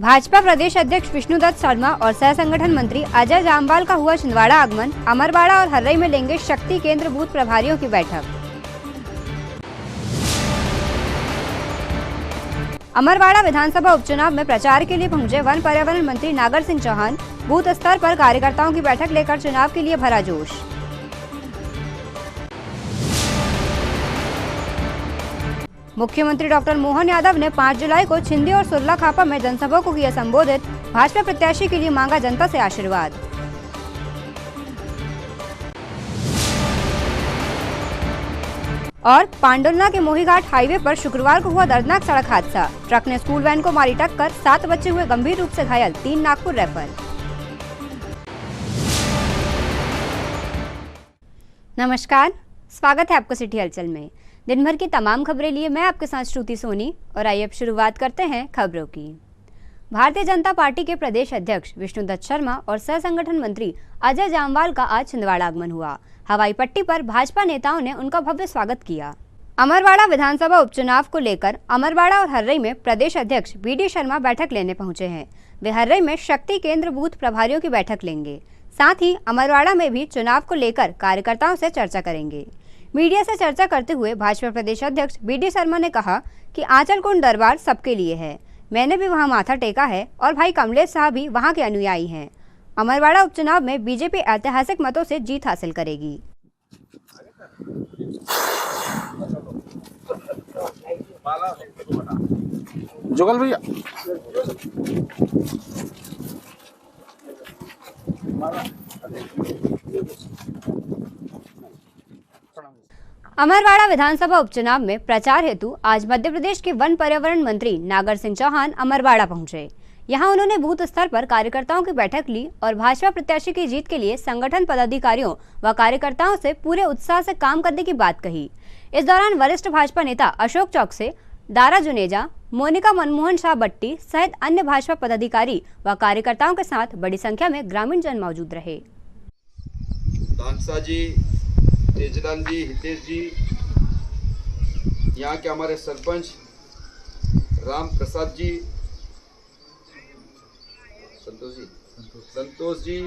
भाजपा प्रदेश अध्यक्ष विष्णुदत्त शर्मा और सह संगठन मंत्री अजय जामवाल का हुआ छिंदवाड़ा आगमन। अमरवाड़ा और हर्रई में लेंगे शक्ति केंद्र बूथ प्रभारियों की बैठक। अमरवाड़ा विधानसभा उपचुनाव में प्रचार के लिए पहुंचे वन पर्यावरण मंत्री नागर सिंह चौहान। बूथ स्तर पर कार्यकर्ताओं की बैठक लेकर चुनाव के लिए भरा जोश। मुख्यमंत्री डॉक्टर मोहन यादव ने 5 जुलाई को छिंदी और सुरला खापा में जनसभा को किया संबोधित। भाजपा प्रत्याशी के लिए मांगा जनता से आशीर्वाद। और पांडुलना के मोहीघाट हाईवे पर शुक्रवार को हुआ दर्दनाक सड़क हादसा। ट्रक ने स्कूल वैन को मारी टक्कर। 7 बच्चे हुए गंभीर रूप से घायल, 3 नागपुर रेफर। नमस्कार, स्वागत है आपको सिटी हलचल में। दिन भर की तमाम खबरें लिए मैं आपके साथ श्रुति सोनी। और आइए अब शुरुआत करते हैं खबरों की। भारतीय जनता पार्टी के प्रदेश अध्यक्ष विष्णुदत्त शर्मा और सह संगठन मंत्री अजय जामवाल का आज छिंदवाड़ा आगमन हुआ। हवाई पट्टी पर भाजपा नेताओं ने उनका भव्य स्वागत किया। अमरवाड़ा विधानसभा उपचुनाव को लेकर अमरवाड़ा और हर्रई में प्रदेश अध्यक्ष बीडी शर्मा बैठक लेने पहुंचे हैं। वे हर्रई में शक्ति केंद्र बूथ प्रभारियों की बैठक लेंगे। साथ ही अमरवाड़ा में भी चुनाव को लेकर कार्यकर्ताओं से चर्चा करेंगे। मीडिया से चर्चा करते हुए भाजपा प्रदेश अध्यक्ष बीडी शर्मा ने कहा कि आंचलकुंड दरबार सबके लिए है। मैंने भी वहां माथा टेका है और भाई कमलेश साहब भी वहां के अनुयायी हैं। अमरवाड़ा उपचुनाव में बीजेपी ऐतिहासिक मतों से जीत हासिल करेगी। जुगल भैया अमरवाड़ा विधानसभा उपचुनाव में प्रचार हेतु आज मध्य प्रदेश के वन पर्यावरण मंत्री नागर सिंह चौहान अमरवाड़ा पहुंचे। यहां उन्होंने बूथ स्तर पर कार्यकर्ताओं की बैठक ली और भाजपा प्रत्याशी की जीत के लिए संगठन पदाधिकारियों व कार्यकर्ताओं से पूरे उत्साह से काम करने की बात कही। इस दौरान वरिष्ठ भाजपा नेता अशोक चौकसे, दारा जुनेजा, मोनिका मनमोहन शाह बट्टी सहित अन्य भाजपा पदाधिकारी व कार्यकर्ताओं के साथ बड़ी संख्या में ग्रामीण जन मौजूद रहे। तेजलाल जी, हितेश जी, यहाँ के हमारे सरपंच राम प्रसाद जी, संतोष जी,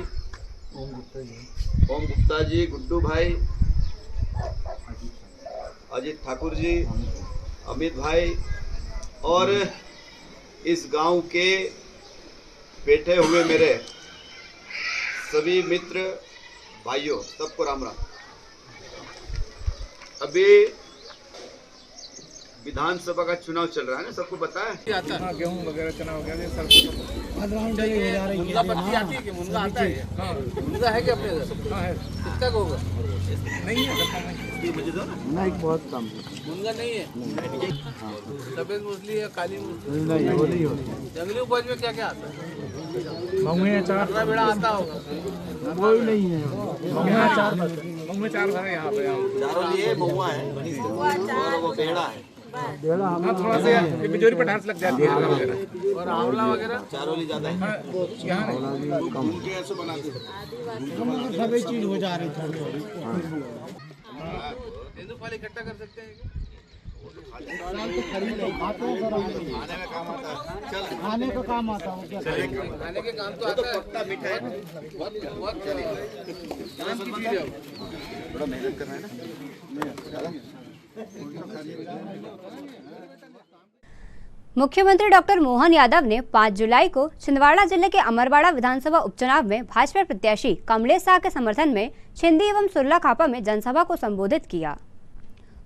ओम गुप्ता जी, गुड्डू भाई, अजीत ठाकुर जी, अमित भाई और इस गांव के बैठे हुए मेरे सभी मित्र भाइयों, सबको राम राम। अभी विधानसभा का चुनाव चल रहा है ना, सबको पता है। हाँ, गेहूं वगैरह चना वगैरह मुनगा पत्ती आती है कि मुनगा आता है? हाँ, मुनगा है कि अपने इधर? हाँ है। कितना का होगा? नहीं है, नहीं, बहुत कम। मुनगा नहीं है। सफेद मूसली है, काली मूसली नहीं, वो नहीं होती। जंगली उपज में क्या क्या आता है? मंगुए चार बेड़ा आता होगा, वो ही नहीं है। मंगुए चार भरे यहाँ पे, चारों लिए महुआ है और वो बेड़ा है। हाँ, थोड़ा सा बिजोरी पर ढांस लग जाती है और आंवला वगैरह चारों ली जाता है। यहाँ कैसे बनाते हैं? सभी चीज हो जा रही है। तेंदू फल इकट्ठा कर सकते हैं। खाने का काम आता है। खाने के काम तो आता है। पक्का मीठा है, बहुत थोड़ा मेहनत करना है ना। मुख्यमंत्री डॉक्टर मोहन यादव ने 5 जुलाई को छिंदवाड़ा जिले के अमरवाड़ा विधानसभा उपचुनाव में भाजपा प्रत्याशी कमलेश साह के समर्थन में छिंदी एवं सुरला खापा में जनसभा को संबोधित किया।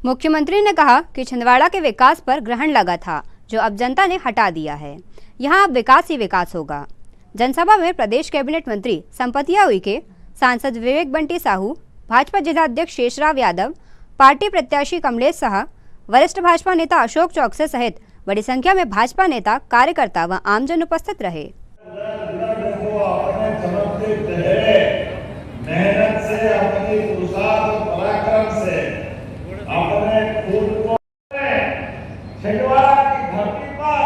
मुख्यमंत्री ने कहा कि छिंदवाड़ा के विकास पर ग्रहण लगा था, जो अब जनता ने हटा दिया है। यहाँ अब विकास ही विकास होगा। जनसभा में प्रदेश कैबिनेट मंत्री संपतिया उइके, सांसद विवेक बंटी साहू, भाजपा जिला अध्यक्ष शेषराव यादव, पार्टी प्रत्याशी कमलेश साह, वरिष्ठ भाजपा नेता अशोक चौकसे सहित बड़ी संख्या में भाजपा नेता, कार्यकर्ता व आमजन उपस्थित रहे। मेहनत से, अपनी पुरुषार्थ और पराक्रम से अपने खुद को छिंदवाड़ा की धरती पर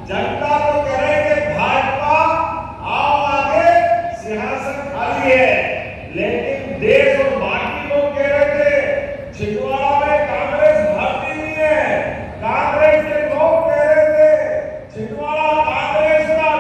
जनता को करेंगे भाजपा आओ आगे, सिंहासन खाली है। लेकिन देश और बाकी लोग कह रहे थे छिंदवाड़ा में कांग्रेस भर्ती नहीं है। कांग्रेस के लोग कह रहे थे छिंदवाड़ा कांग्रेस का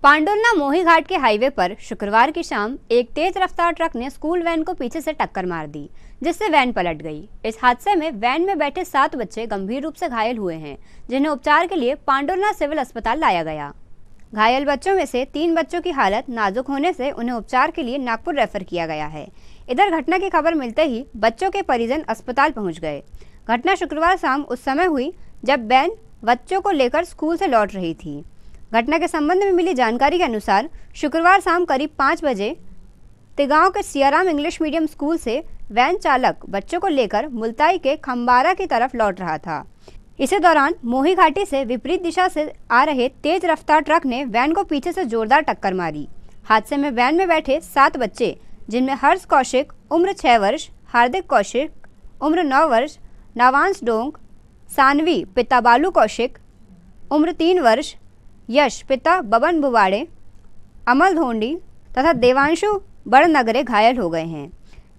पांडुरना मोही घाट के हाईवे पर शुक्रवार की शाम एक तेज रफ्तार ट्रक ने स्कूल वैन को पीछे से टक्कर मार दी, जिससे वैन पलट गई। इस हादसे में वैन में बैठे 7 बच्चे गंभीर रूप से घायल हुए हैं, जिन्हें उपचार के लिए पांडुरना सिविल अस्पताल लाया गया। घायल बच्चों में से 3 बच्चों की हालत नाजुक होने से उन्हें उपचार के लिए नागपुर रेफर किया गया है। इधर घटना की खबर मिलते ही बच्चों के परिजन अस्पताल पहुंच गए। घटना शुक्रवार शाम उस समय हुई जब वैन बच्चों को लेकर स्कूल से लौट रही थी। घटना के संबंध में मिली जानकारी के अनुसार शुक्रवार शाम करीब 5 बजे तिगांव के सियाराम इंग्लिश मीडियम स्कूल से वैन चालक बच्चों को लेकर मुल्ताई के खंबारा की तरफ लौट रहा था। इसी दौरान मोही घाटी से विपरीत दिशा से आ रहे तेज रफ्तार ट्रक ने वैन को पीछे से जोरदार टक्कर मारी। हादसे में वैन में बैठे 7 बच्चे, जिनमें हर्ष कौशिक उम्र 6 वर्ष, हार्दिक कौशिक उम्र 9 वर्ष, नवांश डोंग, सानवी पिता बालू कौशिक उम्र 3 वर्ष, यश पिता बबन बुवाड़े, अमल धोंडी तथा देवांशु बड़नगरे घायल हो गए हैं।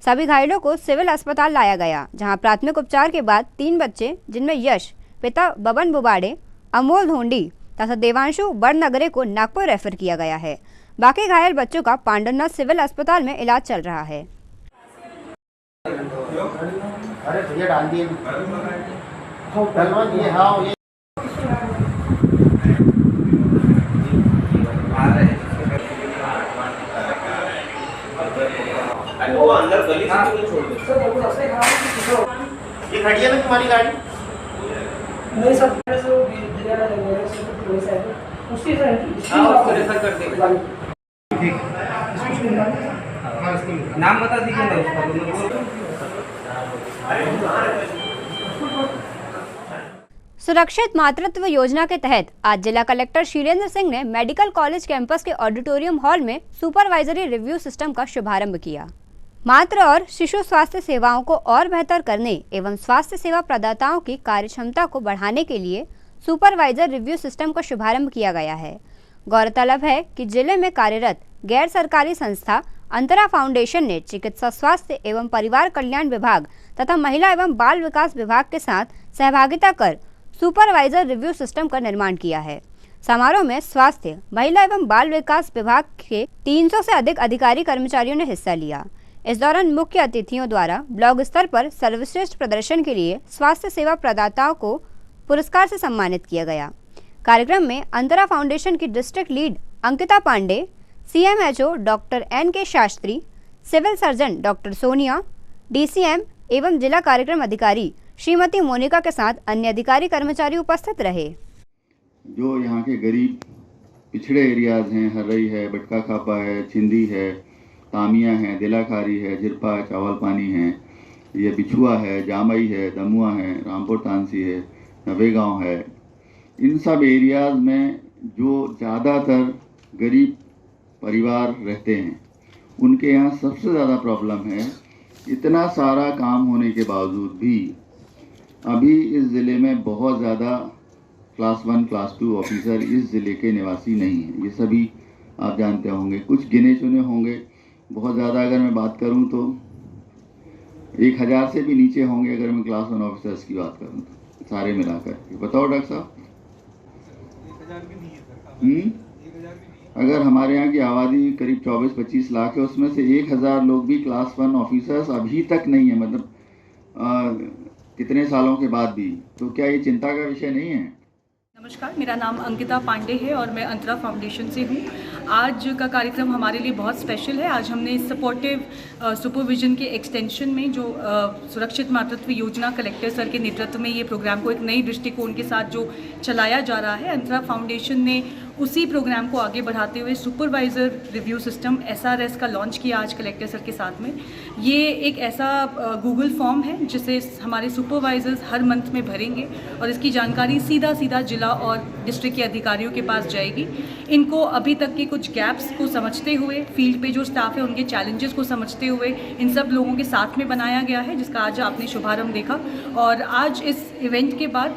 सभी घायलों को सिविल अस्पताल लाया गया, जहां प्राथमिक उपचार के बाद 3 बच्चे, जिनमें यश पिता बबन बुवाड़े, अमोल धोंडी तथा देवांशु बड़नगरे को नागपुर रेफर किया गया है। बाकी घायल बच्चों का पांडुरना सिविल अस्पताल में इलाज चल रहा है। अरे भैया डाल दिए वो अंदर गली से क्यों छोड़ दो? ये खड़ी है ना तुम्हारी गाड़ी? नहीं सब उसी से उसको रेफर कर देंगे। नाम बता दीजिए ना उसका। सुरक्षित मातृत्व योजना के तहत आज जिला कलेक्टर शीलेंद्र सिंह ने मेडिकल कॉलेज कैंपस के ऑडिटोरियम हॉल में सुपरवाइजरी रिव्यू सिस्टम का शुभारंभ किया। मातृ और शिशु स्वास्थ्य सेवाओं को और बेहतर करने एवं स्वास्थ्य सेवा प्रदाताओं की कार्यक्षमता को बढ़ाने के लिए सुपरवाइजर रिव्यू सिस्टम का शुभारंभ किया गया है। गौरतलब है कि जिले में कार्यरत गैर सरकारी संस्था अंतरा फाउंडेशन ने चिकित्सा स्वास्थ्य एवं परिवार कल्याण विभाग तथा महिला एवं बाल विकास विभाग के साथ सहभागिता कर सुपरवाइजर रिव्यू सिस्टम का निर्माण किया है। समारोह में स्वास्थ्य, महिला एवं बाल विकास विभाग के 300 से अधिक अधिकारी कर्मचारियों ने हिस्सा लिया। इस दौरान मुख्य अतिथियों द्वारा ब्लॉक स्तर पर सर्वश्रेष्ठ प्रदर्शन के लिए स्वास्थ्य सेवा प्रदाताओं को पुरस्कार से सम्मानित किया गया। कार्यक्रम में अंतरा फाउंडेशन की district lead Ankita Pandey, CMHO doctor NK Shastri, civil surgeon doctor Sonia, DCM एवं जिला कार्यक्रम अधिकारी श्रीमती मोनिका के साथ अन्य अधिकारी कर्मचारी उपस्थित रहे। जो यहाँ के गरीब पिछड़े एरियाज हैं, हर्रई है, बटका खापा है, छिंदी है, तामिया है, दिलाखारी है, जिरपा, चावल पानी है, ये बिछुआ है, जामई है, दमुआ है, रामपुर तानसी है, नवेगांव है। इन सब एरियाज में जो ज़्यादातर गरीब परिवार रहते हैं, उनके यहाँ सबसे ज़्यादा प्रॉब्लम है। इतना सारा काम होने के बावजूद भी अभी इस ज़िले में बहुत ज़्यादा क्लास 1, क्लास 2 ऑफिसर इस ज़िले के निवासी नहीं हैं। ये सभी आप जानते होंगे, कुछ गिने चुने होंगे। बहुत ज़्यादा अगर मैं बात करूं तो 1000 से भी नीचे होंगे अगर मैं क्लास 1 ऑफिसर्स की बात करूं तो, सारे मिलाकर के। बताओ डॉक्टर साहब। 1000 भी नहीं है सर। अगर हमारे यहाँ की आबादी करीब 24-25 लाख है, उसमें से 1000 लोग भी क्लास 1 ऑफिसर्स अभी तक नहीं है, मतलब कितने सालों के बाद भी। तो क्या ये चिंता का विषय नहीं है? नमस्कार, मेरा नाम अंकिता पांडे है और मैं अंतरा फाउंडेशन से हूँ। आज का कार्यक्रम हमारे लिए बहुत स्पेशल है। आज हमने सपोर्टिव सुपरविजन के एक्सटेंशन में जो सुरक्षित मातृत्व योजना कलेक्टर सर के नेतृत्व में ये प्रोग्राम को एक नई दृष्टिकोण के साथ जो चलाया जा रहा है, अंतरा फाउंडेशन ने उसी प्रोग्राम को आगे बढ़ाते हुए सुपरवाइज़र रिव्यू सिस्टम SRS का लॉन्च किया आज कलेक्टर सर के साथ में। ये एक ऐसा गूगल फॉर्म है जिसे हमारे सुपरवाइजर्स हर मंथ में भरेंगे और इसकी जानकारी सीधा जिला और डिस्ट्रिक्ट के अधिकारियों के पास जाएगी। इनको अभी तक के कुछ गैप्स को समझते हुए, फील्ड पे जो स्टाफ है उनके चैलेंजेस को समझते हुए इन सब लोगों के साथ में बनाया गया है, जिसका आज आपने शुभारंभ देखा। और आज इस इवेंट के बाद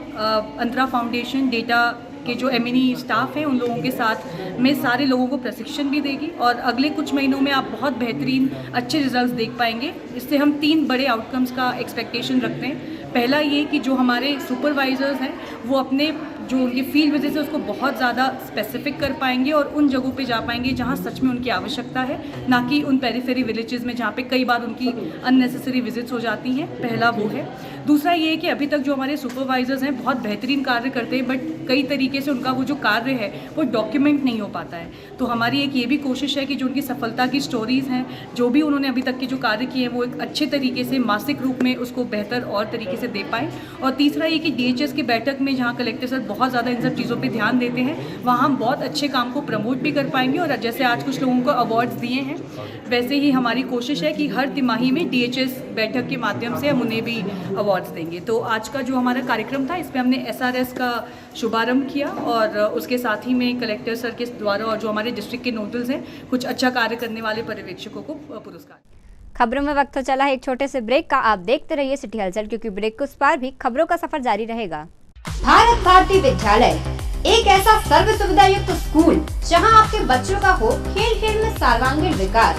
अंतरा फाउंडेशन डेटा के जो M&E स्टाफ हैं उन लोगों के साथ में सारे लोगों को प्रशिक्षण भी देगी और अगले कुछ महीनों में आप बहुत बेहतरीन अच्छे रिजल्ट्स देख पाएंगे। इससे हम 3 बड़े आउटकम्स का एक्सपेक्टेशन रखते हैं। पहला ये कि जो हमारे सुपरवाइजर्स हैं वो अपने जो उनकी फील्ड विजिट है उसको बहुत ज़्यादा स्पेसिफिक कर पाएंगे और उन जगहों पे जा पाएंगे जहाँ सच में उनकी आवश्यकता है, ना कि उन पेरिफेरी विलेजेस में जहाँ पे कई बार उनकी अननेसेसरी विजिट्स हो जाती हैं। पहला वो है। दूसरा ये है कि अभी तक जो हमारे सुपरवाइजर्स हैं बहुत बेहतरीन कार्य करते हैं, बट कई तरीके से उनका वो जो कार्य है वो डॉक्यूमेंट नहीं हो पाता है। तो हमारी एक ये भी कोशिश है कि जो उनकी सफलता की स्टोरीज़ हैं, जो भी उन्होंने अभी तक के जो कार्य किए हैं वो एक अच्छे तरीके से मासिक रूप में उसको बेहतर और तरीके से दे पाएँ। और तीसरा ये कि DHS की बैठक में जहाँ कलेक्टर सर बहुत ज़्यादा इन सब चीज़ों पे ध्यान देते हैं, वहाँ हम बहुत अच्छे काम को प्रमोट भी कर पाएंगे। और जैसे आज कुछ लोगों को अवार्ड्स दिए हैं, वैसे ही हमारी कोशिश है कि हर तिमाही में DHS बैठक के माध्यम से हम उन्हें भी अवार्ड्स देंगे। तो आज का जो हमारा कार्यक्रम था, इसमें हमने SRS का शुभारंभ किया और उसके साथ ही में कलेक्टर सर के द्वारा और जो हमारे डिस्ट्रिक्ट के नोडल्स हैं, कुछ अच्छा कार्य करने वाले पर्यवेक्षकों को पुरस्कार। खबरों में वक्त हो चला है एक छोटे से ब्रेक का। आप देखते रहिए सिटी हलचल, क्योंकि ब्रेक के उस पार भी खबरों का सफर जारी रहेगा। भारत भारती विद्यालय एक ऐसा सर्व सुविधा युक्त स्कूल जहां आपके बच्चों का हो खेल खेल में सर्वांगीण विकास।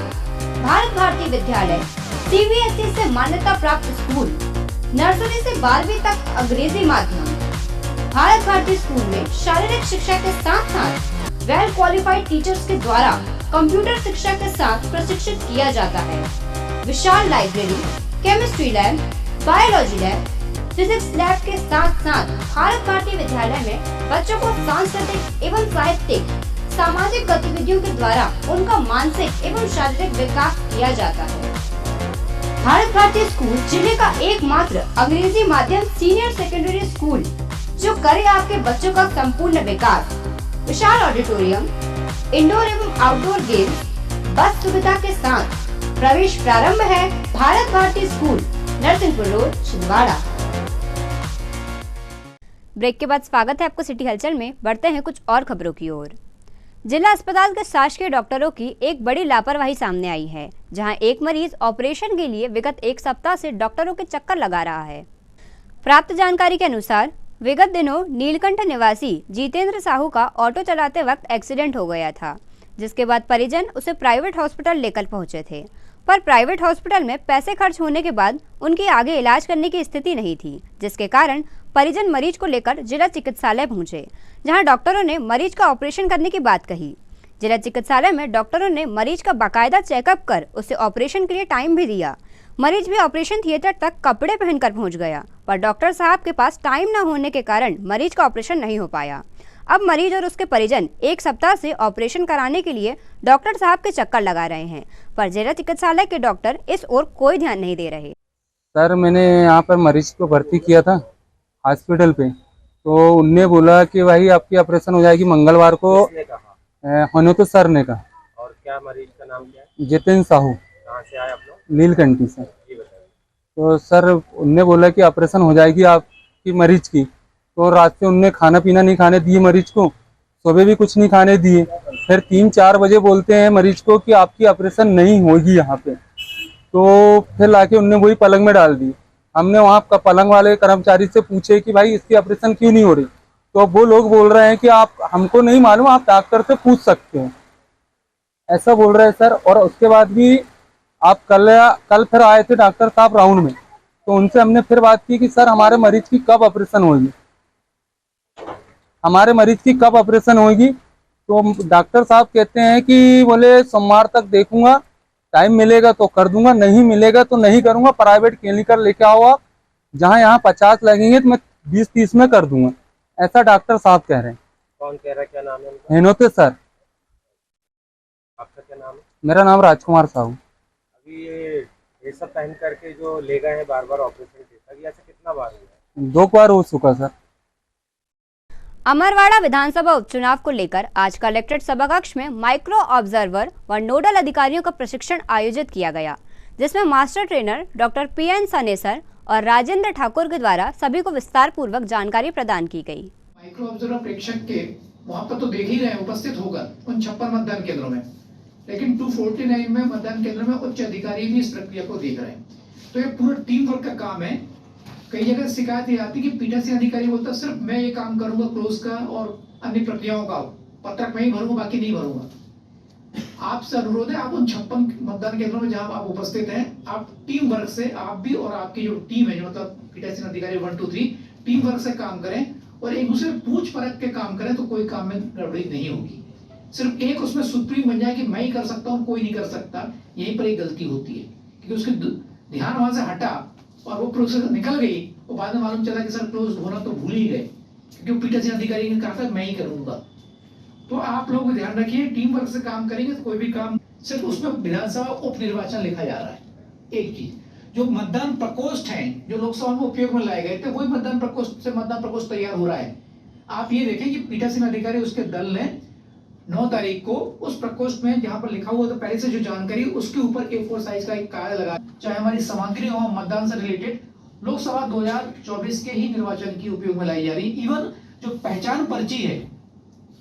भारत भारती विद्यालय CBSE से मान्यता प्राप्त स्कूल, नर्सरी से 12वीं तक अंग्रेजी माध्यम। भारत भारती स्कूल में शारीरिक शिक्षा के साथ साथ वेल क्वालिफाइड टीचर्स के द्वारा कंप्यूटर शिक्षा के साथ प्रशिक्षित किया जाता है। विशाल library, chemistry lab, biology lab, physics lab के साथ साथ भारत भारती विद्यालय में बच्चों को सांस्कृतिक एवं साहित्यिक सामाजिक गतिविधियों के द्वारा उनका मानसिक एवं शारीरिक विकास किया जाता है। भारत भारती स्कूल जिले का एकमात्र अंग्रेजी माध्यम सीनियर सेकेंडरी स्कूल जो करे आपके बच्चों का संपूर्ण विकास। विशाल ऑडिटोरियम, इंडोर एवं आउटडोर गेम्स, बस सुविधा के साथ प्रवेश प्रारंभ है। Bharat Bharati school, Narsinghpur road, Chhindwara. Break के बाद स्वागत है आपको सिटी हलचल में। बढ़ते हैं कुछ और खबरों की ओर। जिला अस्पताल के शासकीय डॉक्टरों की एक बड़ी लापरवाही सामने आई है, जहां एक मरीज ऑपरेशन के लिए विगत एक सप्ताह से डॉक्टरों के चक्कर लगा रहा है। प्राप्त जानकारी के अनुसार विगत दिनों नीलकंठ निवासी जितेंद्र साहू का ऑटो चलाते वक्त एक्सीडेंट हो गया था, जिसके बाद परिजन उसे प्राइवेट हॉस्पिटल लेकर पहुंचे थे, पर प्राइवेट हॉस्पिटल में पैसे खर्च होने के बाद उनकी आगे इलाज करने की स्थिति नहीं थी, जिसके कारण परिजन मरीज को लेकर जिला चिकित्सालय पहुंचे, जहां डॉक्टरों ने मरीज का ऑपरेशन करने की बात कही। जिला चिकित्सालय में डॉक्टरों ने मरीज का बाकायदा चेकअप कर उसे ऑपरेशन के लिए टाइम भी दिया। मरीज भी ऑपरेशन थिएटर तक कपड़े पहनकर पहुंच गया, पर डॉक्टर साहब के पास टाइम न होने के कारण मरीज का ऑपरेशन नहीं हो पाया। अब मरीज और उसके परिजन एक सप्ताह से ऑपरेशन कराने के लिए डॉक्टर साहब के चक्कर लगा रहे हैं, पर जिला चिकित्सालय के डॉक्टर इस ओर कोई ध्यान नहीं दे रहे। सर, मैंने यहाँ पर मरीज को भर्ती किया था हॉस्पिटल पे, तो उनने बोला कि भाई आपकी ऑपरेशन हो जाएगी मंगलवार को। होने तो सर ने कहा। और क्या मरीज का नाम क्या है? जितेंद्र साहू। कहाँ से आए आप लोग? नीलकंठी से। तो सर उनने बोला कि ऑपरेशन हो जाएगी आपकी मरीज की। तो रात से उनने खाना पीना नहीं खाने दिए मरीज को, सुबह भी कुछ नहीं खाने दिए। फिर 3-4 बजे बोलते हैं मरीज को कि आपकी ऑपरेशन नहीं होगी यहाँ पे। तो फिर लाके उनने वही पलंग में डाल दी। हमने वहाँ का पलंग वाले कर्मचारी से पूछे कि भाई इसकी ऑपरेशन क्यों नहीं हो रही, तो वो लोग बोल रहे हैं कि आप हमको नहीं मालूम, आप डॉक्टर से पूछ सकते हैं, ऐसा बोल रहे हैं सर। और उसके बाद भी आप कल फिर आए थे डॉक्टर साहब राउंड में, तो उनसे हमने फिर बात की कि सर हमारे मरीज की कब ऑपरेशन होगी, हमारे मरीज की कब ऑपरेशन होगी। तो डॉक्टर साहब कहते हैं कि बोले सोमवार तक देखूंगा, टाइम मिलेगा तो कर दूंगा, नहीं मिलेगा तो नहीं करूंगा, प्राइवेट क्लिनिक लेके आओ आप, जहाँ यहाँ 50 लगेंगे तो मैं 20-30 में कर दूंगा, ऐसा डॉक्टर साहब कह रहे हैं। कौन कह रहा है? क्या नाम है उनका? हेनोते सर। आपका क्या नाम है? मेरा नाम राजकुमार साहू। अभी ये सब पहन करके जो ले गए हैं बार बार ऑपरेशन के, अभी ऐसा कितना बार हुआ है? 2 बार हो चुका सर। अमरवाड़ा विधानसभा उपचुनाव को लेकर आज कलेक्ट्रेट सभाकक्ष में माइक्रो ऑब्जर्वर व नोडल अधिकारियों का प्रशिक्षण आयोजित किया गया, जिसमें मास्टर ट्रेनर डॉक्टर PN सनेसर और राजेंद्र ठाकुर के द्वारा सभी को विस्तार पूर्वक जानकारी प्रदान की गई। माइक्रो ऑब्जर्वर प्रेक्षक के वहाँ पर तो देख ही रहे उपस्थित होगा उन 56 मतदान केंद्रों में, लेकिन 249 में मतदान केंद्र में उच्च अधिकारी भी इस प्रक्रिया को देख रहे हैं। तो ये पूरा टीम वर्क का काम है। कई जगह शिकायत ये आती है कि पीठासीन अधिकारी बोलता है सिर्फ मैं ये काम करूंगा क्लोज का और अन्य प्रक्रियाओं का, पत्रक में ही भरूंगा बाकी नहीं भरूंगा। आपसे अनुरोध है, आप उन 56 मतदान केंद्रों में जहां आप उपस्थित हैं, आप टीम वर्क से, आप भी और आपकी जो टीम है, जो मतलब पीठासीन अधिकारी 1 2 3 टीम वर्क से काम करें और एक दूसरे पूछ परख के काम करें तो कोई काम में गड़बड़ी नहीं होगी। सिर्फ एक उसमें सुप्रीम बन जाए कि मैं ही कर सकता हूँ, कोई नहीं कर सकता, यहीं पर एक गलती होती है, क्योंकि उसके ध्यान वहां से हटा और वो प्रोसेस निकल गई और बाद में मालूम चला कि सर क्लोज होना तो भूल ही गए, क्योंकि पीठासीन अधिकारी ने कहा था मैं ही करूंगा। तो आप लोग ध्यान रखिए, टीम वर्क से काम करेंगे तो कोई भी काम, सिर्फ उसमें विधानसभा उप निर्वाचन लिखा जा रहा है। एक चीज, जो मतदान प्रकोष्ठ हैं जो लोकसभा में उपयोग में लाए गए थे, वही मतदान प्रकोष्ठ से मतदान प्रकोष्ठ तैयार हो रहा है। आप ये देखें कि पीठासीन अधिकारी उसके दल ने 9 तारीख को उस प्रकोष्ठ में जहां पर लिखा हुआ था पहले से जो जानकारी, उसके ऊपर A4 साइज का एक कार्ड लगा, चाहे हमारी सामग्री हो मतदान से रिलेटेड, लोकसभा 2024 के ही निर्वाचन की उपयोग में लाई जा रही। इवन जो पहचान पर्ची है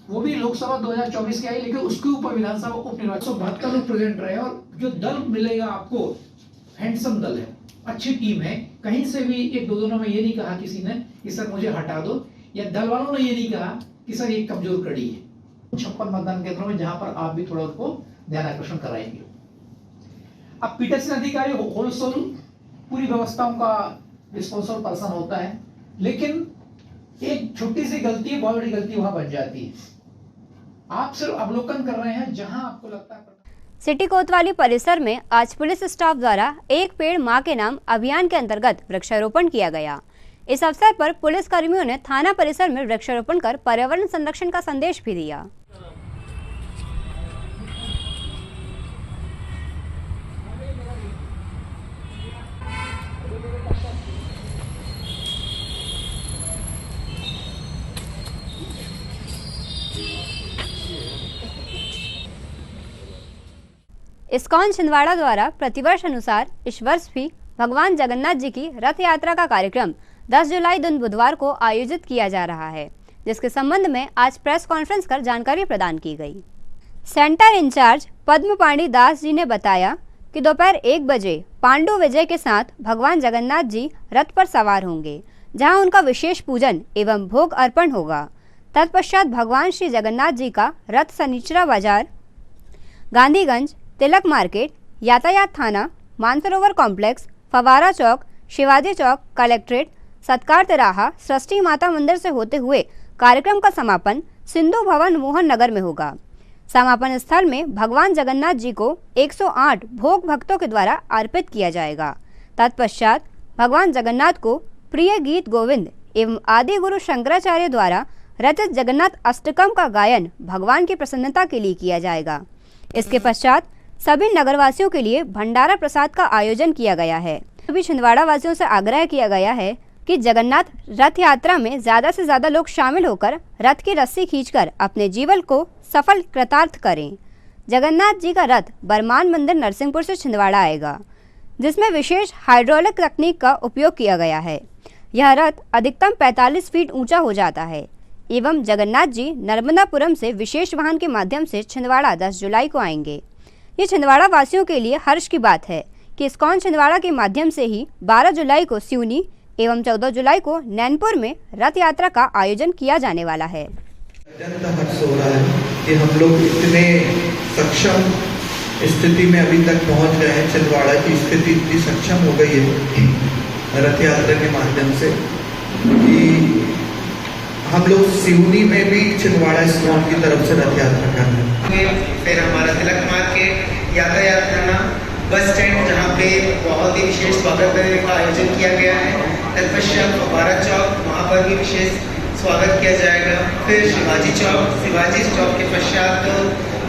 वो भी लोकसभा 2024 की आई, लेकिन उसके ऊपर विधानसभा उप निर्वाचन 172 लोग प्रेजेंट रहे और जो दल मिलेगा आपको हैंडसम दल है, अच्छी टीम है। कहीं से भी एक दो दोनों में ये नहीं कहा किसी ने कि सर मुझे हटा दो, या दल वालों ने ये नहीं कहा कि सर ये कमजोर कड़ी है। 56 मतदान केंद्रों में जहां पर आप भी थोड़ा उनको ध्यान आकर्षण कराएंगे। अब पीठासीन अधिकारी होलसेल पूरी व्यवस्थाओं का रिस्पॉन्सिबल पर्सन होता है, लेकिन एक छोटी सी गलती बहुत बड़ी गलती वहां बन जाती है। आप सिर्फ अवलोकन कर रहे हैं जहां आपको लगता है। सिटी कोतवाली परिसर में आज पुलिस स्टाफ द्वारा एक पेड़ मां के नाम अभियान के अंतर्गत वृक्षारोपण किया गया। इस अवसर पर पुलिस कर्मियों ने थाना परिसर में वृक्षारोपण कर पर्यावरण संरक्षण का संदेश भी दिया। इस्कॉन छिंदवाड़ा द्वारा प्रतिवर्ष अनुसार इस वर्ष भी भगवान जगन्नाथ जी की रथ यात्रा का कार्यक्रम 10 जुलाई दिन बुधवार को आयोजित किया जा रहा है, जिसके संबंध में आज प्रेस कॉन्फ्रेंस कर जानकारी प्रदान की गई। सेंटर इंचार्ज पद्म पाणी दास जी ने बताया कि दोपहर 1 बजे पांडु विजय के साथ भगवान जगन्नाथ जी रथ पर सवार होंगे, जहां उनका विशेष पूजन एवं भोग अर्पण होगा। तत्पश्चात भगवान श्री जगन्नाथ जी का रथ सनीचरा बाजार, गांधीगंज, तिलक मार्केट, यातायात थाना, मानसरोवर कॉम्प्लेक्स, फवारा चौक, शिवाजी चौक, कलेक्ट्रेट, सत्कार तिराहा, सृष्टि माता मंदिर से होते हुए कार्यक्रम का समापन सिंधु भवन मोहन नगर में होगा। समापन स्थल में भगवान जगन्नाथ जी को 108 भोग भक्तों के द्वारा अर्पित किया जाएगा। तत्पश्चात भगवान जगन्नाथ को प्रिय गीत गोविंद एवं आदि गुरु शंकराचार्य द्वारा रचित जगन्नाथ अष्टकम का गायन भगवान की प्रसन्नता के लिए किया जाएगा। इसके पश्चात सभी नगरवासियों के लिए भंडारा प्रसाद का आयोजन किया गया है। सभी छिंदवाड़ा वासियों से आग्रह किया गया है कि जगन्नाथ रथ यात्रा में ज्यादा से ज्यादा लोग शामिल होकर रथ की रस्सी खींचकर अपने जीवन को सफल कृतार्थ करें। जगन्नाथ जी का रथ बरमान मंदिर नरसिंहपुर से छिंदवाड़ा आएगा, जिसमें विशेष हाइड्रोलिक तकनीक का उपयोग किया गया है। यह रथ अधिकतम 45 फीट ऊंचा हो जाता है एवं जगन्नाथ जी नर्मदापुरम से विशेष वाहन के माध्यम से छिंदवाड़ा 10 जुलाई को आएंगे। ये छिंदवाड़ा वासियों के लिए हर्ष की बात है कि इस्कॉन छिंदवाड़ा के माध्यम से ही 12 जुलाई को सिवनी एवं 14 जुलाई को नैनपुर में रथ यात्रा का आयोजन किया जाने वाला है। अत्यंत हर्ष हो रहा है कि हम लोग इतने सक्षम स्थिति में अभी तक पहुंच गए हैं। छिंदवाड़ा की स्थिति इतनी सक्षम हो गई है रथ यात्रा के माध्यम से कि हम लोग सिवनी में भी छिंदवाड़ा इस्कॉन की तरफ से रथ यात्रा कर रहे हैं। फिर हमारा तिलक मार्केट, यातायात थाना, बस स्टैंड जहाँ पे बहुत ही विशेष स्वागत का आयोजन किया गया है। तत्पश्चात फवारा चौक, वहाँ पर भी विशेष स्वागत किया जाएगा। फिर शिवाजी चौक के पश्चात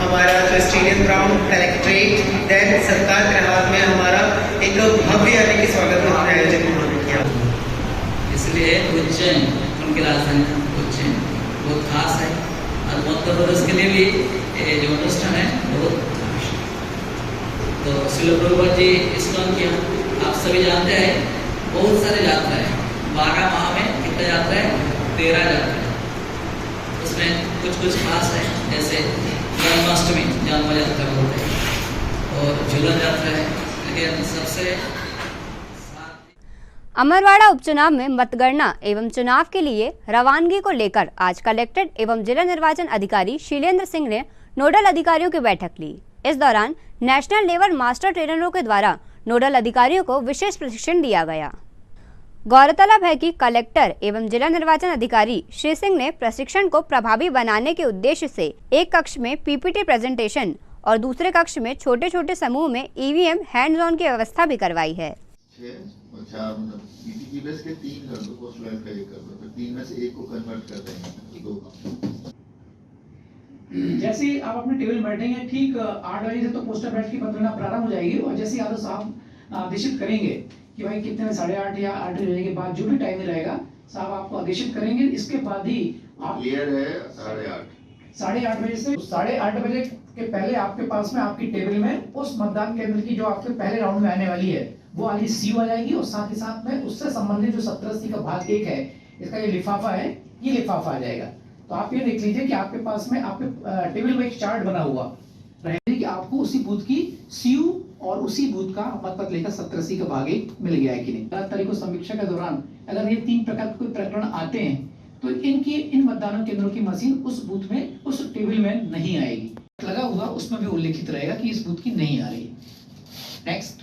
हमारा जो स्टेडियम ग्राउंड, कलेक्ट्रेट, देन सत्कार तिराहा में हमारा एक भव्य यानी कि स्वागत का आयोजन उन्होंने किया। इसलिए उज्जैन उनकी राजधानी उज्जैन बहुत खास है और मध्य प्रदेश के लिए भी ये जो अनुष्ठान है बहुत खास है। तो शिल प्रभुपाद जी इस्कॉन की आप सभी जानते हैं बहुत सारे यात्रा है। 12 माह में कितने यात्रा है? 13 यात्रा है। उसमें कुछ खास है, जैसे जन्माष्टमी जन्म यात्रा बोलते हैं और झूलन यात्रा है। लेकिन सबसे अमरवाड़ा उपचुनाव में मतगणना एवं चुनाव के लिए रवानगी को लेकर आज कलेक्टर एवं जिला निर्वाचन अधिकारी शीलेंद्र सिंह ने नोडल अधिकारियों की बैठक ली। इस दौरान नेशनल लेवल मास्टर ट्रेनरों के द्वारा नोडल अधिकारियों को विशेष प्रशिक्षण दिया गया। गौरतलब है कि कलेक्टर एवं जिला निर्वाचन अधिकारी श्री सिंह ने प्रशिक्षण को प्रभावी बनाने के उद्देश्य से एक कक्ष में पीपीटी प्रेजेंटेशन और दूसरे कक्ष में छोटे छोटे समूह में ईवीएम हैंड्स ऑन की व्यवस्था भी करवाई है। 6 और 4 मतलब पीपीटी बेस के 3 कर दो, पोस्ट बैलेट का 1 कर दो, फिर 3 में से 1 को कन्वर्ट कर देंगे 2 का। जैसे ही आप अपने टेबल बैठेंगे ठीक 8 बजे से तो पोस्टर बैलेट की मतगणना प्रारंभ हो जाएगी और जैसे यादव साहब आदेशित करेंगे कि भाई कितने 8:30 या 8 बजे के बाद जो भी टाइम रहेगा साहब आपको आदेशित करेंगे। इसके बाद ही आप क्लियर है 8:30 बजे से 8:30 बजे के पहले आपके पास में आपकी टेबल में उस मतदान केंद्र की जो आपके पहले राउंड में आने वाली है वो वाली सीओ आ जाएगी और साथ ही साथ में उससे संबंधित जो 17 का भाग 1 है इसका ये लिफाफा है, ये लिफाफा आ जाएगा। तो आप ये देख लीजिए कि आपके पास में आपके टेबल में एक चार्ट बना हुआ रहेगा कि आपको उसी बूथ की सीयू और उसी बूथ का मतपत्र लेकर 17 का भाग 1 मिल गया है कि नहीं। 7 तारीख को समीक्षा के दौरान अगर ये 3 प्रकार के कोई प्रकरण आते हैं तो इन मतदान केंद्रों की मशीन उस बूथ में उस टेबल में नहीं आएगी, लगा हुआ उसमें भी उल्लेखित रहेगा कि इस बूथ की नहीं आ रही। नेक्स्ट,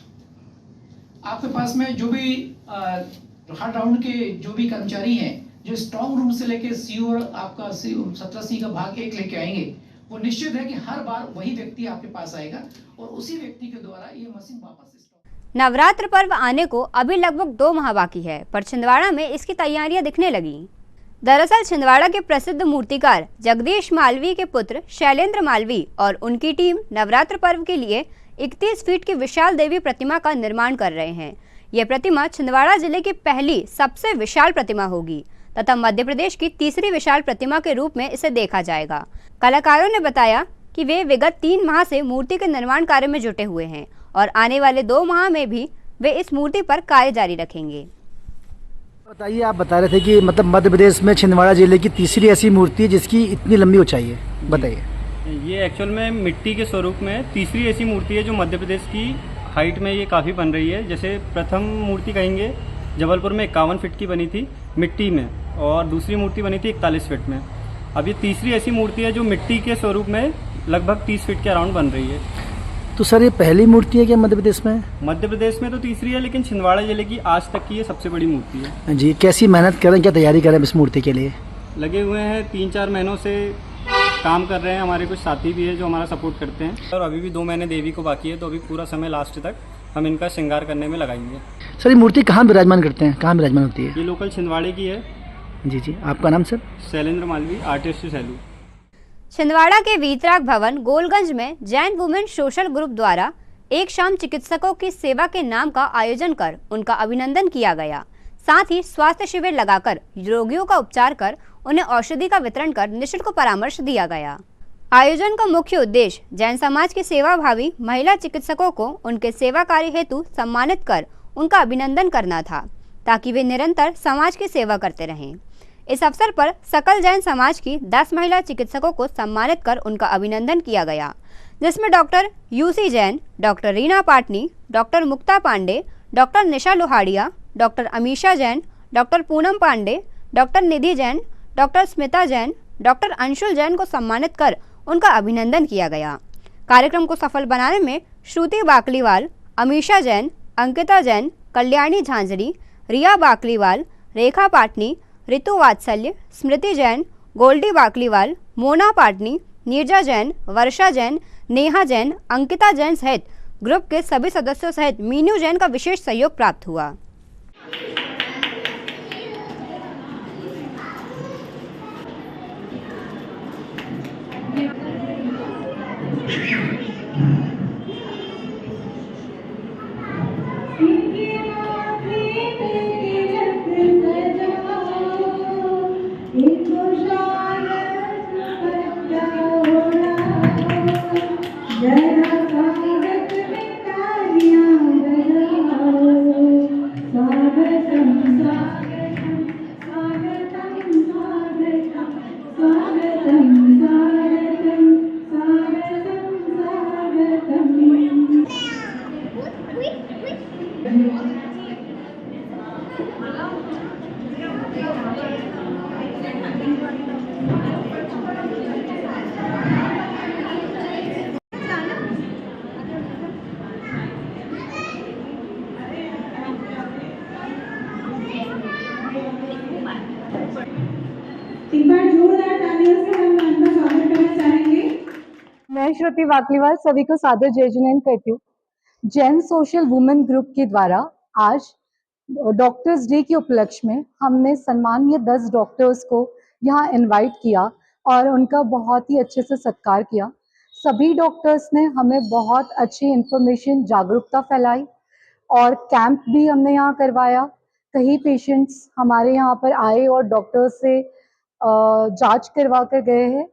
आपके पास में जो भी हर राउंड के जो भी कर्मचारी हैं जो स्ट्रॉन्ग रूम से लेके सीयू और आपका 17 का भाग 1 लेके आएंगे वो निश्चित है कि हर बार वही व्यक्ति आपके पास आएगा और उसी व्यक्ति के द्वारा ये मशीन वापस। नवरात्र पर्व आने को अभी लगभग 2 माह बाकी है, पर छिंदवाड़ा में इसकी तैयारियां दिखने लगी। दरअसल छिंदवाड़ा के प्रसिद्ध मूर्तिकार जगदीश मालवी के पुत्र शैलेंद्र मालवी और उनकी टीम नवरात्र पर्व के लिए 31 फीट की विशाल देवी प्रतिमा का निर्माण कर रहे हैं। यह प्रतिमा छिंदवाड़ा जिले की पहली सबसे विशाल प्रतिमा होगी तथा मध्य प्रदेश की तीसरी विशाल प्रतिमा के रूप में इसे देखा जाएगा। कलाकारों ने बताया कि वे विगत 3 माह से मूर्ति के निर्माण कार्य में जुटे हुए हैं और आने वाले 2 माह में भी वे इस मूर्ति पर कार्य जारी रखेंगे। बताइए, आप बता रहे थे कि मतलब मध्य प्रदेश में छिंदवाड़ा जिले की तीसरी ऐसी मूर्ति है जिसकी इतनी लंबी ऊंचाई है, बताइए। ये एक्चुअल में मिट्टी के स्वरूप में तीसरी ऐसी मूर्ति है जो मध्य प्रदेश की हाइट में ये काफ़ी बन रही है। जैसे प्रथम मूर्ति कहेंगे जबलपुर में 51 फीट की बनी थी मिट्टी में और दूसरी मूर्ति बनी थी 41 फीट में। अब ये तीसरी ऐसी मूर्ति है जो मिट्टी के स्वरूप में लगभग 30 फीट के अराउंड बन रही है। तो सर ये पहली मूर्ति है क्या मध्य प्रदेश में? मध्य प्रदेश में तो तीसरी है, लेकिन छिंदवाड़ा जिले की आज तक की ये सबसे बड़ी मूर्ति है। जी, कैसी मेहनत कर रहे हैं, क्या तैयारी कर रहे हैं इस मूर्ति के लिए? लगे हुए हैं, 3-4 महीनों से काम कर रहे हैं। हमारे कुछ साथी भी है जो हमारा सपोर्ट करते हैं और अभी भी 2 महीने देवी को बाकी है, तो अभी पूरा समय लास्ट तक हम इनका श्रृंगार करने में लगाएंगे। सर ये मूर्ति कहाँ विराजमान करते हैं, कहाँ विराजमान होती है? ये लोकल छिंदवाड़े की है। जी जी, आपका नाम सर? शैलेंद्र मालवी, आर्टिस्ट सैलू। छिंदवाड़ा के वीतराग भवन गोलगंज में जैन वुमेन सोशल ग्रुप द्वारा एक शाम चिकित्सकों की सेवा के नाम का आयोजन कर उनका अभिनंदन किया गया। साथ ही स्वास्थ्य शिविर लगाकर रोगियों का उपचार कर उन्हें औषधि का वितरण कर निःशुल्क परामर्श दिया गया। आयोजन का मुख्य उद्देश्य जैन समाज की सेवाभावी महिला चिकित्सकों को उनके सेवा कार्य हेतु सम्मानित कर उनका अभिनंदन करना था, ताकि वे निरंतर समाज की सेवा करते रहें। इस अवसर पर सकल जैन समाज की 10 महिला चिकित्सकों को सम्मानित कर उनका अभिनंदन किया गया, जिसमें doctor UC Jain, doctor Reena Patni, doctor Mukta Pandey, doctor Nisha Lohadiya, doctor Amisha Jain, doctor Poonam Pandey, doctor Nidhi Jain, doctor Smita Jain, doctor Anshul Jain को सम्मानित कर उनका अभिनंदन किया गया। कार्यक्रम को सफल बनाने में श्रुति बाकलीवाल, अमीशा जैन, अंकिता जैन, कल्याणी झांझरी, रिया बाकलीवाल, रेखा पाटनी, ऋतु वात्सल्य, स्मृति जैन, गोल्डी बाकलीवाल, मोना पाटनी, नीरजा जैन, वर्षा जैन, नेहा जैन, अंकिता जैन सहित ग्रुप के सभी सदस्यों सहित मीनू जैन का विशेष सहयोग प्राप्त हुआ। मैं श्रुति वाकलीवाल सभी को सादर जय जिनेंद्र करती हूँ। जैन सोशल वुमेन ग्रुप के द्वारा आज डॉक्टर्स डे के उपलक्ष्य में हमने सम्मानीय 10 डॉक्टर्स को यहाँ इनवाइट किया और उनका बहुत ही अच्छे से सत्कार किया। सभी डॉक्टर्स ने हमें बहुत अच्छी इन्फॉर्मेशन, जागरूकता फैलाई और कैंप भी हमने यहाँ करवाया। कई पेशेंट्स हमारे यहाँ पर आए और डॉक्टर से जांच करवा कर गए हैं।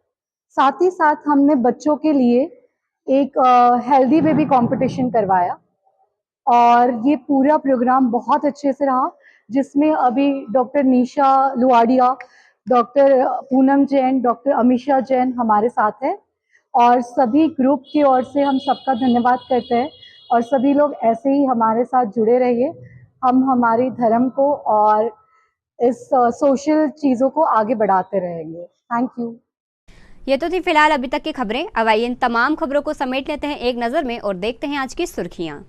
साथ ही साथ हमने बच्चों के लिए एक हेल्दी बेबी कंपटीशन करवाया और ये पूरा प्रोग्राम बहुत अच्छे से रहा, जिसमें अभी डॉक्टर निशा लुआडिया, डॉक्टर पूनम जैन, डॉक्टर अमीशा जैन हमारे साथ है और सभी ग्रुप की ओर से हम सबका धन्यवाद करते हैं और सभी लोग ऐसे ही हमारे साथ जुड़े रहिए। हम हमारी धर्म को और इस सोशल चीज़ों को आगे बढ़ाते रहेंगे। Thank you. ये तो थी फिलहाल अभी तक की खबरें। अब आइए इन तमाम खबरों को समेट लेते हैं एक नज़र में और देखते हैं आज की सुर्खियां।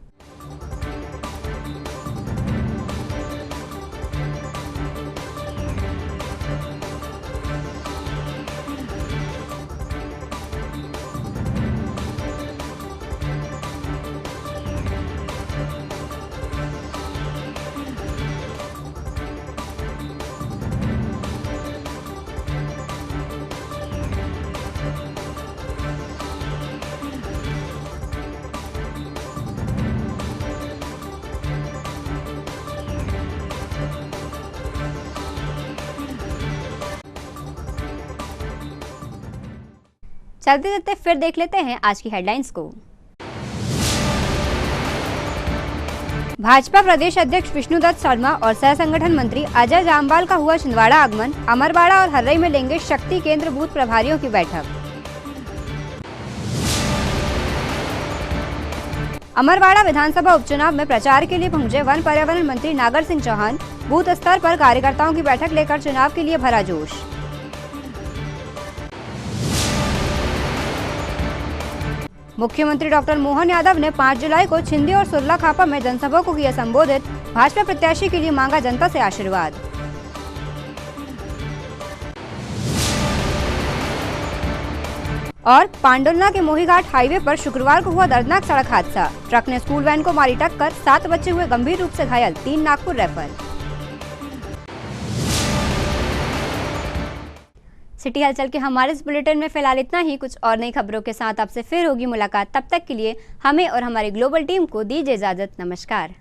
चलते चलते फिर देख लेते हैं आज की हेडलाइंस को। भाजपा प्रदेश अध्यक्ष विष्णुदत्त शर्मा और सह संगठन मंत्री अजय जामवाल का हुआ छिंदवाड़ा आगमन। अमरवाड़ा और हर्रई में लेंगे शक्ति केंद्र बूथ प्रभारियों की बैठक। अमरवाड़ा विधानसभा उपचुनाव में प्रचार के लिए पहुंचे वन पर्यावरण मंत्री नागर सिंह चौहान। बूथ स्तर पर कार्यकर्ताओं की बैठक लेकर चुनाव के लिए भरा जोश। मुख्यमंत्री डॉक्टर मोहन यादव ने 5 जुलाई को छिंदी और सुरला खापा में जनसभा को किया संबोधित। भाजपा प्रत्याशी के लिए मांगा जनता से आशीर्वाद। और पांडुलना के मोहीघाट हाईवे पर शुक्रवार को हुआ दर्दनाक सड़क हादसा। ट्रक ने स्कूल वैन को मारी टक्कर। 7 बच्चे हुए गंभीर रूप से घायल, 3 नागपुर रेफर। सिटी हलचल के हमारे इस बुलेटिन में फिलहाल इतना ही। कुछ और नई खबरों के साथ आपसे फिर होगी मुलाकात। तब तक के लिए हमें और हमारी ग्लोबल टीम को दीजिए इजाजत। नमस्कार।